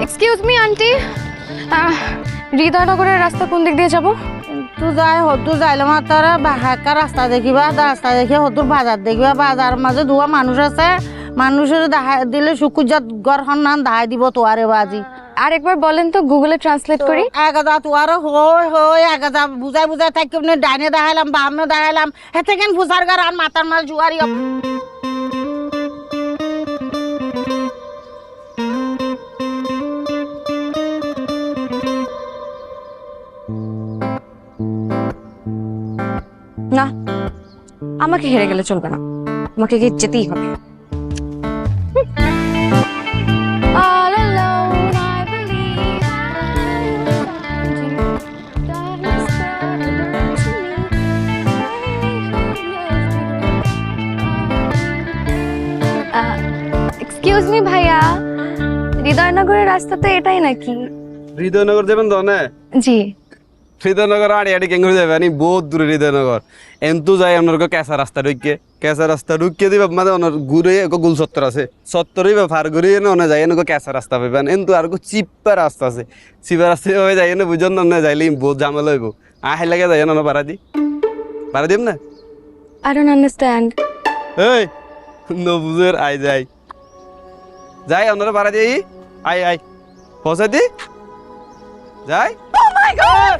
Excuse me aunty, হৃদয়নগরের রাস্তা কোন দিক দিয়ে যাব? তুই যাই হতু যাইলাম তোরা হাঁকা রাস্তা দেখিবা, রাস্তা দেখে হতুর বাজার দেখিবা, বাজার মাঝে দুয়া মানুষ আছে, মানুষের দেখাই দিলে শুকুজাত ঘরখন নাম দেখাই দিব তোয়ারে বাজি। আর একবার বলেন তো, গুগলে ট্রান্সলেট করি। এগাদা তোয়ার হই এগাদা বুঝাই বুঝাই থাকি ডাইনে দেখাইলাম বামনে দেখাইলাম, হেতে কেন ফুসার গার আর মাথার মাল জুয়ারি। না, আমাকে হেরে গেলে চলবে না, আমাকে গিয়ে যেতেই হবে। All alone, I believe excuse me ভাইয়া, হৃদয়নগরের রাস্তা তো এটাই নাকি? হৃদয়নগর যাবেন তো না? জি। হৃদয়নগর আড়ি আড়ি কেঙ্গুরি যাবে আনি বহুত দূরে হৃদয়নগর এন্তু যাই আপনার কেঁচা রাস্তা ঢুকিয়ে দিবে মানে ওনার ঘুরে গুল চত্বর আছে চত্বরই বা ফার ঘুরিয়ে না ওনা যাই এনে কেঁচা রাস্তা পাইবেন এন্তু আর চিপা রাস্তা আছে চিপা রাস্তা হয়ে যাই না বুঝন না যাইলে বহুত ঝামেলা হইব আহে লাগে যাই না পারা দিম না। I don't understand. এই নবুজের আই যাই আপনারা পারা দিই আই পৌঁছা দি যাই। Oh my god!